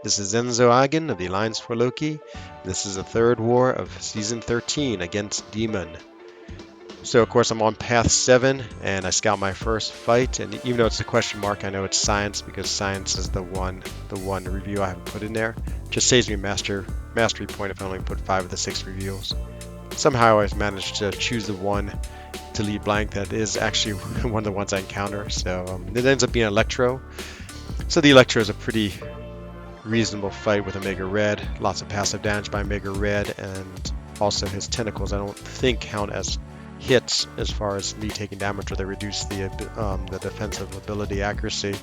This is Enzo Agen of the Alliance for Loki. This is the third war of Season 13 against Demon. So of course I'm on path 7 and I scout my first fight, and even though it's a question mark, I know it's science because science is the one review I haven't put in there. Just saves me mastery point if I only put 5 of the 6 reviews. Somehow I always manage to choose the one to leave blank that is actually one of the ones I encounter. So it ends up being Electro. So the Electro is a pretty reasonable fight with Omega Red. Lots of passive damage by Omega Red, and also his tentacles I don't think count as hits as far as me taking damage, or they reduce the defensive ability accuracy,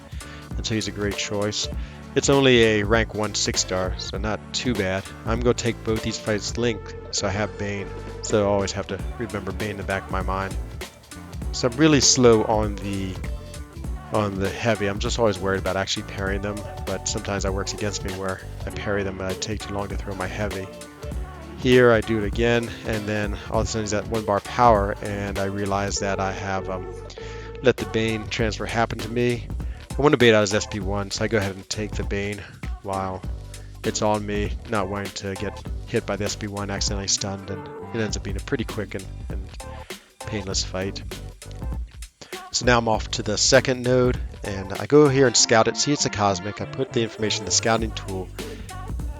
and so he's a great choice. It's only a rank 1 6-star, so not too bad. I'm going to take both these fights linked, so I have Bane, so I always have to remember Bane in the back of my mind. So I'm really slow on the heavy. I'm just always worried about actually parrying them, but sometimes that works against me where I parry them and I take too long to throw my heavy. Here I do it again, and then all of a sudden he's at 1 bar power, and I realize that I have let the Bane transfer happen to me. I want to bait out his SP1, so I go ahead and take the Bane while it's on me, not wanting to get hit by the SP1, accidentally stunned, and it ends up being a pretty quick and painless fight. So now I'm off to the second node, and I go here and scout it. See, it's a Cosmic. I put the information in the scouting tool,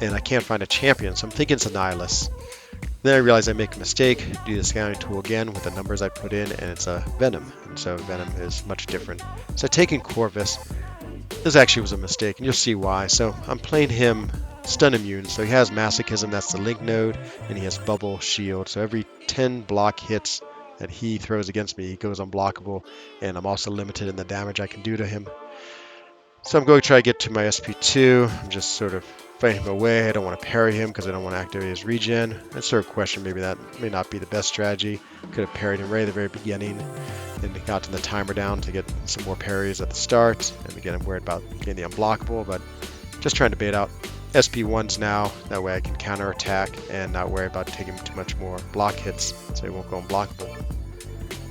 and I can't find a champion, so I'm thinking it's a Nihilus. Then I realize I make a mistake, do the scouting tool again with the numbers I put in, and it's a Venom, and so Venom is much different. So taking Corvus, this actually was a mistake, and you'll see why. So I'm playing him stun immune, so he has Masochism, that's the link node, and he has Bubble Shield, so every 10 block hits that he throws against me, he goes unblockable, and I'm also limited in the damage I can do to him. So I'm going to try to get to my SP2. I'm just sort of fighting him away. I don't want to parry him because I don't want to activate his regen. I sort of question maybe that may not be the best strategy. Could have parried him right at the very beginning and gotten the timer down to get some more parries at the start. And again, I'm worried about getting the unblockable, but just trying to bait out SP1s now. That way I can counterattack and not worry about taking too much more block hits so he won't go unblockable.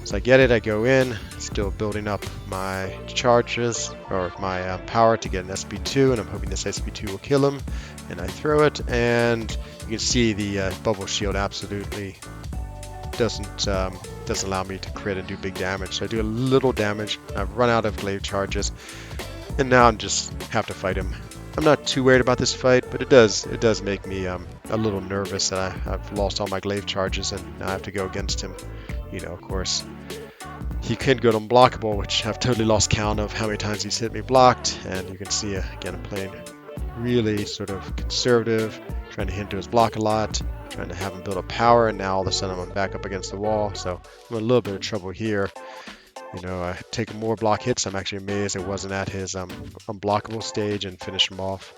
So I get it, I go in, still building up my charges, or my power to get an SP2, and I'm hoping this SP2 will kill him. And I throw it, and you can see the Bubble Shield absolutely doesn't allow me to crit and do big damage. So I do a little damage, I've run out of glaive charges, and now I'm just have to fight him. I'm not too worried about this fight, but it does make me a little nervous that I've lost all my glaive charges, and now I have to go against him. You know, of course, he could go to unblockable, which I've totally lost count of how many times he's hit me blocked. And you can see, again, I'm playing really sort of conservative, trying to hint to his block a lot, trying to have him build up power, and now all of a sudden I'm back up against the wall. So I'm in a little bit of trouble here. You know, I take more block hits. I'm actually amazed it wasn't at his unblockable stage and finish him off.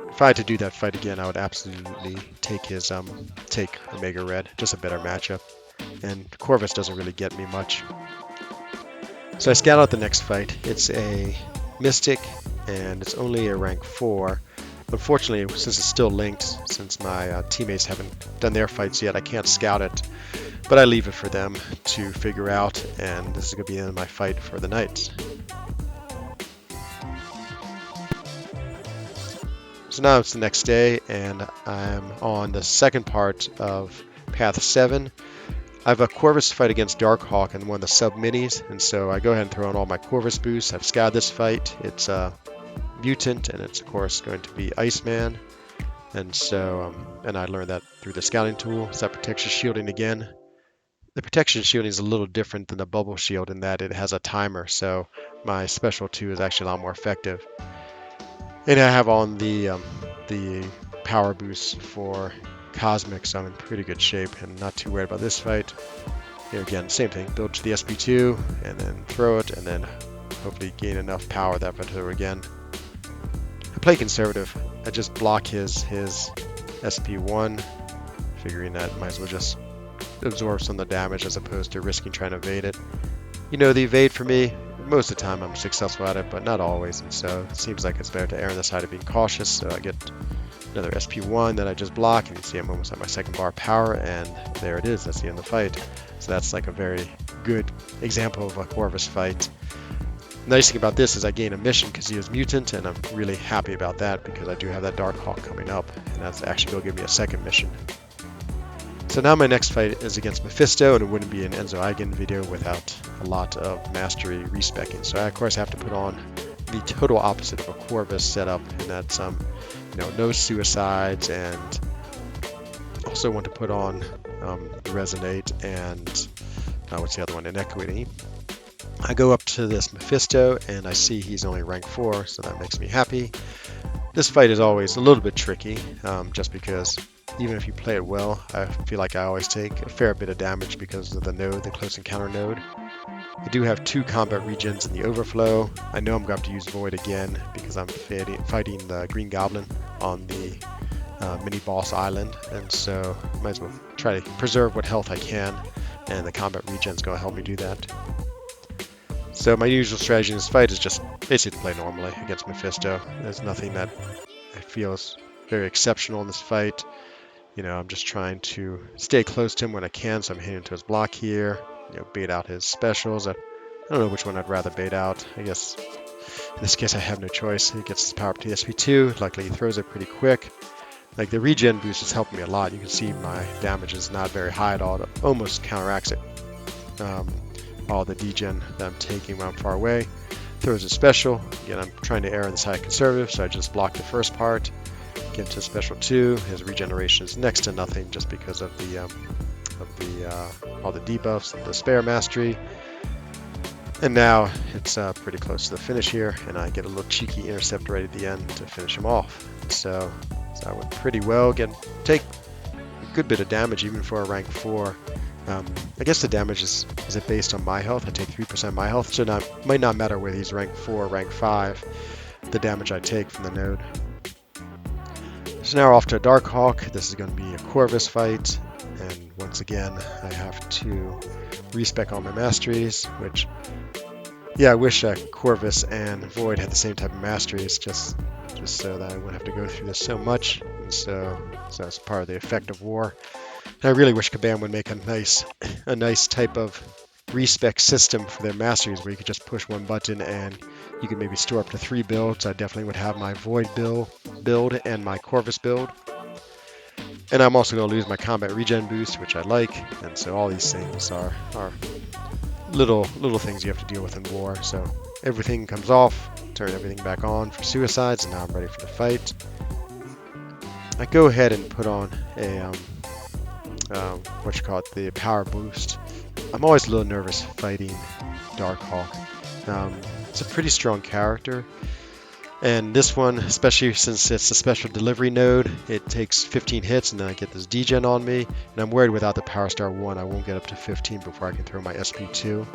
If I had to do that fight again, I would absolutely take his take Omega Red, just a better matchup. And Corvus doesn't really get me much. So I scout out the next fight. It's a Mystic, and it's only a rank 4. Unfortunately, since it's still linked, since my teammates haven't done their fights yet, I can't scout it. But I leave it for them to figure out, and this is going to be the end of my fight for the night. So now it's the next day, and I'm on the second part of Path 7. I have a Corvus fight against Darkhawk in one of the sub-minis, and so I go ahead and throw in all my Corvus boosts. I've scouted this fight. It's a mutant, and it's of course going to be Iceman. And so, and I learned that through the scouting tool. It's that protection shielding again. The protection shielding is a little different than the bubble shield in that it has a timer, so my special 2 is actually a lot more effective. And I have on the power boost for Cosmic, so I'm in pretty good shape and not too worried about this fight. Here again, same thing, build to the SP2 and then throw it, and then hopefully gain enough power that if I throw again. I play conservative. I just block his SP1, figuring that might as well just absorb some of the damage as opposed to risking trying to evade it. You know, the evade for me, most of the time I'm successful at it, but not always, and so it seems like it's better to err on the side of being cautious. So I get another SP1 that I just block, and you see I'm almost at my second bar power, and there it is. That's the end of the fight. So that's like a very good example of a Corvus fight. Nice thing about this is I gain a mission because he is mutant, and I'm really happy about that because I do have that Dark Hawk coming up, and that's actually going to give me a second mission. So now my next fight is against Mephisto, and it wouldn't be an Enzo Eigen video without a lot of mastery respecking. So I of course have to put on the total opposite of a Corvus setup, and that's no suicides, and also want to put on Resonate and what's the other one? Inequity. I go up to this Mephisto and I see he's only rank 4, so that makes me happy. This fight is always a little bit tricky, just because even if you play it well, I feel like I always take a fair bit of damage because of the node, the close encounter node. I do have 2 combat regions in the overflow. I know I'm going to have to use Void again because I'm fighting the Green Goblin on the mini boss island, and so might as well try to preserve what health I can, and the combat regen is going to help me do that. So my usual strategy in this fight is just basically play normally against Mephisto. There's nothing that I feel is very exceptional in this fight. I'm just trying to stay close to him when I can, so I'm hitting into his block here, bait out his specials. I don't know which one I'd rather bait out. I guess in this case I have no choice. He gets his power up to the SP2. Luckily he throws it pretty quick. Like, the regen boost is helping me a lot. You can see my damage is not very high at all. It almost counteracts it. All the degen that I'm taking when I'm far away. Throws a special. Again, I'm trying to err on the side of conservative, so I just block the first part. Get into special 2. His regeneration is next to nothing just because of the all the debuffs and the spare mastery. And now it's pretty close to the finish here, and I get a little cheeky intercept right at the end to finish him off. So that went pretty well. Take a good bit of damage even for a rank 4. I guess the damage is it based on my health? I take 3% of my health, so it might not matter whether he's rank 4 or rank 5, the damage I take from the node. So now we're off to a Dark Hawk. This is going to be a Corvus fight, and once again I have to respec all my masteries, which, yeah, I wish Corvus and Void had the same type of masteries, just so that I wouldn't have to go through this so much. And so that's part of the effect of war. And I really wish Kabam would make a nice type of respec system for their masteries where you could just push one button and you could maybe store up to 3 builds. I definitely would have my Void build and my Corvus build. And I'm also going to lose my combat regen boost, which I like. And so all these things are little things you have to deal with in war. So everything comes off, turn everything back on for suicides, and now I'm ready for the fight. I go ahead and put on a the power boost. I'm always a little nervous fighting Dark Hawk. It's a pretty strong character, and this one, especially since it's a special delivery node, it takes 15 hits, and then I get this degen on me, and I'm worried without the Power Star 1 I won't get up to 15 before I can throw my SP2,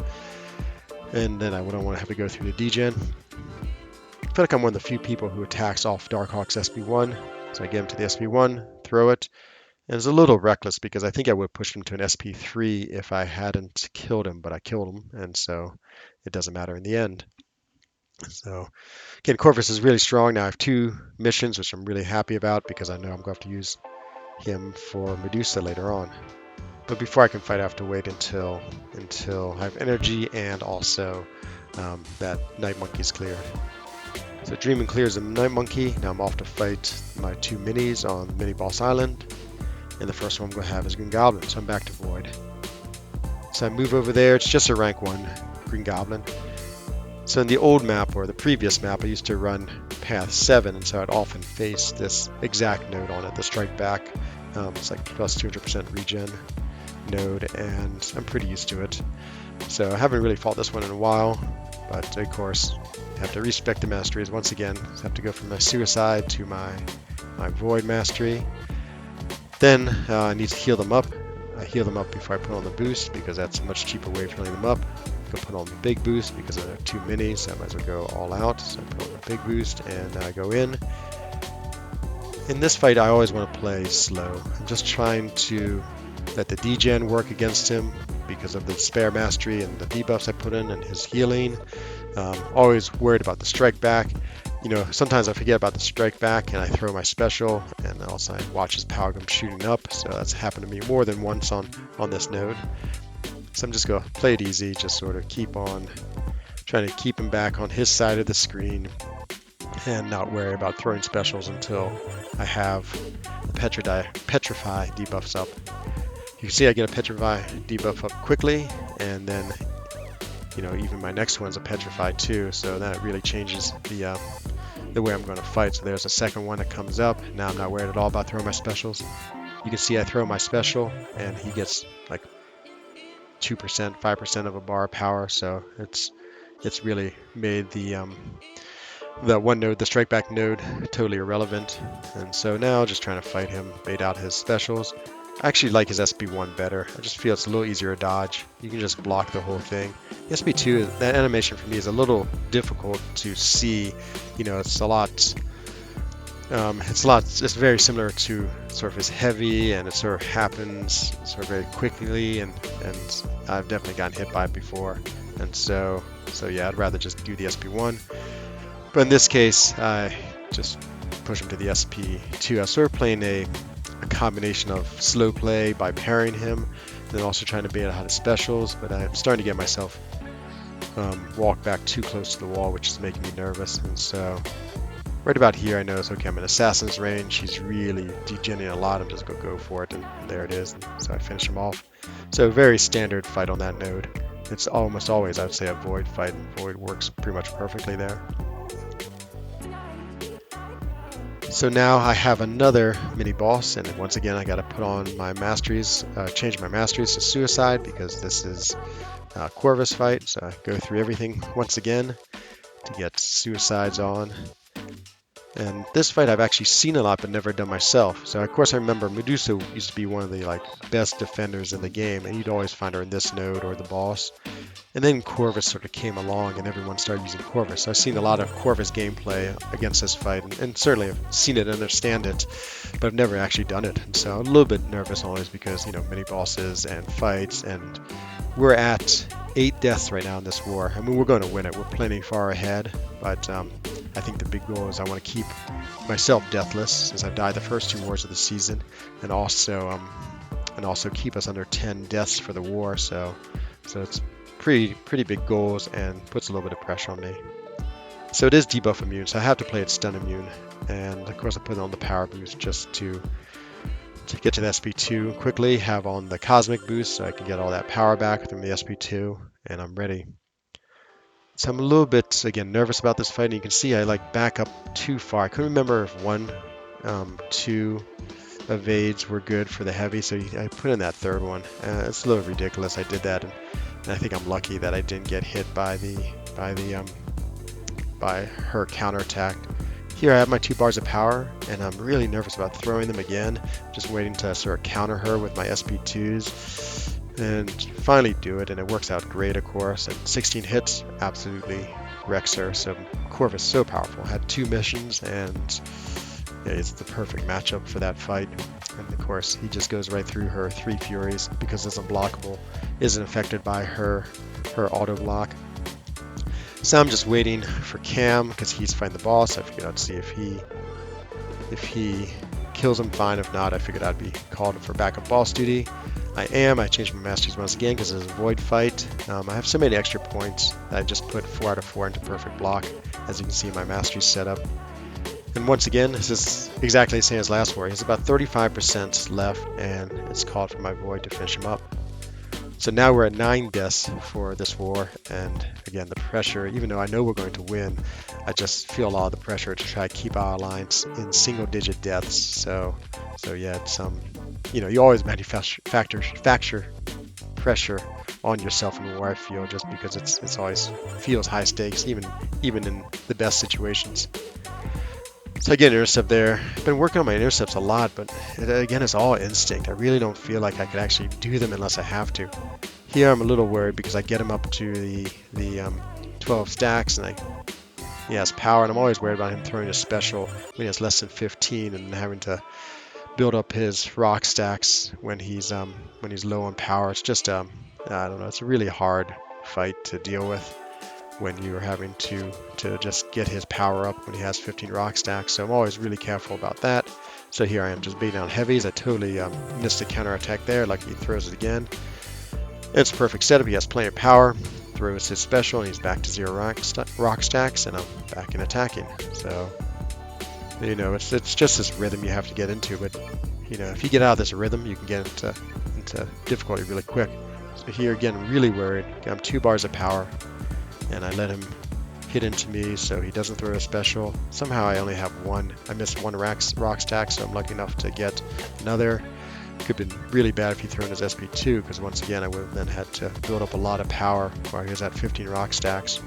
and then I wouldn't want to have to go through the degen. I feel like I'm one of the few people who attacks off Dark Hawk's SP1, so I get him to the SP1, throw it, and it's a little reckless because I think I would have pushed him to an SP3 if I hadn't killed him, but I killed him, and so it doesn't matter in the end. So again, Corvus is really strong. Now I have 2 missions, which I'm really happy about because I know I'm going to have to use him for Medusa later on. But before I can fight, I have to wait until I have energy and also that Night Monkey's cleared. So Dreamin' clears the Night Monkey. Now I'm off to fight my 2 minis on Mini Boss Island. And the first one I'm going to have is Green Goblin, so I'm back to Void. So I move over there. It's just a rank 1 Green Goblin. So in the old map, or the previous map, I used to run path 7, and so I'd often face this exact node on it, the Strike Back. It's like plus 200% regen node, and I'm pretty used to it. So I haven't really fought this one in a while, but of course, I have to respec the masteries once again. So I have to go from my Suicide to my Void mastery. Then I need to heal them up. I heal them up before I put on the boost because that's a much cheaper way of healing them up. Go put on the big boost because there are 2 minis, so I might as well go all out. So I put on the big boost and I go in. In this fight, I always want to play slow. I'm just trying to let the degen work against him because of the spare mastery and the debuffs I put in and his healing. Always worried about the strike back. Sometimes I forget about the strike back and I throw my special, and also I watch his power come shooting up. So that's happened to me more than once on this node. So I'm just going to play it easy, just sort of keep on trying to keep him back on his side of the screen and not worry about throwing specials until I have Petrify debuffs up. You can see I get a Petrify debuff up quickly, and then even my next one's a Petrify too, so that really changes the way I'm going to fight. So there's a second one that comes up. Now I'm not worried at all about throwing my specials. You can see I throw my special, and he gets like 2%, 5% of a bar of power, so it's really made the one node, the strike back node, totally irrelevant. And so now just trying to fight him, bait out his specials. I actually like his SB1 better. I just feel it's a little easier to dodge. You can just block the whole thing. The SB2, that animation for me is a little difficult to see. It's a lot. It's very similar to sort of his heavy, and it sort of happens sort of very quickly, and I've definitely gotten hit by it before. And so yeah, I'd rather just do the SB1. But in this case, I just push him to the SP2. I was sort of playing a combination of slow play by parrying him, and then also trying to bait out his specials, but I'm starting to get myself walk back too close to the wall, which is making me nervous. And so right about here, I notice, okay, I'm in Assassin's range. He's really degenerating a lot. I'm just going to go for it, and there it is. And so I finish him off. So very standard fight on that node. It's almost always, I would say, a Void fight, and Void works pretty much perfectly there. So now I have another mini boss, and once again I got to put on my masteries, change my masteries to Suicide, because this is a Corvus fight. So I go through everything once again to get Suicides on. And this fight I've actually seen a lot but never done myself. So of course I remember Medusa used to be one of the best defenders in the game, and you'd always find her in this node or the boss. And then Corvus sort of came along and everyone started using Corvus. So I've seen a lot of Corvus gameplay against this fight, and certainly I've seen it and understand it, but I've never actually done it. And so I'm a little bit nervous always because, mini bosses and fights, and we're at 8 deaths right now in this war. I mean, we're going to win it. We're plenty far ahead, but I think the big goal is I want to keep myself deathless, since I've died the first 2 wars of the season, and also keep us under 10 deaths for the war. So it's pretty big goals and puts a little bit of pressure on me. So it is debuff immune, so I have to play it stun immune, and of course I put on the power boost just to get to the SP2 quickly, have on the cosmic boost so I can get all that power back from the SP2, and I'm ready. So I'm a little bit, again, nervous about this fight, and you can see I back up too far. I couldn't remember if 1, 2 evades were good for the heavy, so I put in that third one. It's a little ridiculous I did that, and I think I'm lucky that I didn't get hit by her counterattack. Here I have my 2 bars of power, and I'm really nervous about throwing them again. Just waiting to sort of counter her with my SP2s, and finally do it, and it works out great, of course. And 16 hits absolutely wrecks her. So Corvus is so powerful. Had 2 missions, and it's the perfect matchup for that fight. And of course, he just goes right through her 3 Furies because it's unblockable, isn't affected by her auto block. So I'm just waiting for Cam because he's fighting the boss. I figured I'd see if he kills him, fine. If not, I figured I'd be called for backup boss duty. I am. I changed my masteries once again because it's a Void fight. I have so many extra points that I just put 4 out of 4 into perfect block, as you can see my mastery setup. And once again, this is exactly the same as last war. He's about 35% left, and it's called for my Void to finish him up. So now we're at 9 deaths for this war, and again, the pressure, even though I know we're going to win, I just feel a lot of the pressure to try to keep our alliance in single-digit deaths. So yeah, it's you always manufacture pressure on yourself in war, I feel, just because it's always feels high stakes, even in the best situations. So I get an intercept there. I've been working on my intercepts a lot, but again, it's all instinct. I really don't feel like I could actually do them unless I have to. Here I'm a little worried because I get him up to the 12 stacks, and he has power, and I'm always worried about him throwing a special when he has less than 15 and having to build up his rock stacks when he's low on power. It's just I don't know, it's a really hard fight to deal with when you're having to just get his power up when he has 15 rock stacks. So I'm always really careful about that. So here I am just beating down heavies. I totally missed the counterattack there. Lucky he throws it again. It's a perfect setup. He has plenty of power. Throws his special, and he's back to 0 rock stacks, and I'm back in attacking. So, you know, it's just this rhythm you have to get into. But, you know, if you get out of this rhythm, you can get into difficulty really quick. So here again, really worried. I'm 2 bars of power, and I let him hit into me, so he doesn't throw a special. Somehow I only have one. I missed 1 rock stack, so I'm lucky enough to get another. Could have been really bad if he threw in his SP2, because once again I would have then had to build up a lot of power while he was at 15 rock stacks.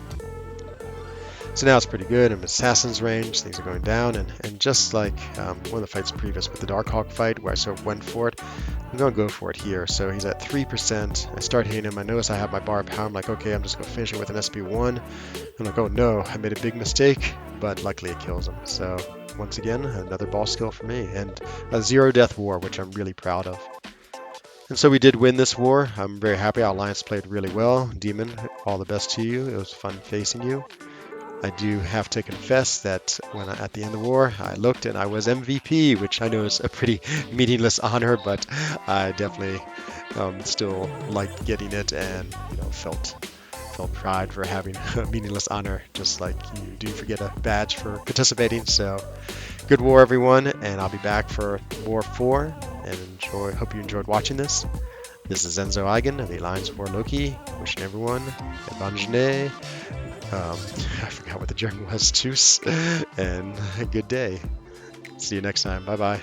So now it's pretty good. I'm Assassin's range, things are going down, and just like one of the fights previous with the Darkhawk fight where I sort of went for it, I'm going to go for it here. So he's at 3%. I start hitting him. I notice I have my bar of power. I'm like, okay, I'm just going to finish it with an SP1. I'm like, oh no, I made a big mistake, but luckily it kills him. So once again, another boss kill for me, and a 0 death war, which I'm really proud of. And so we did win this war. I'm very happy. Our alliance played really well. Demon, all the best to you. It was fun facing you. I do have to confess that at the end of the war, I looked and I was MVP, which I know is a pretty meaningless honor, but I definitely still liked getting it, and you know, felt pride for having a meaningless honor, just like you do forget a badge for participating. So good war, everyone, and I'll be back for War 4, and hope you enjoyed watching this. This is Enzo Eigen of the Alliance for Loki, wishing everyone a bonne journée. I forgot what the German was, tschüss, and a good day. See you next time. Bye-bye.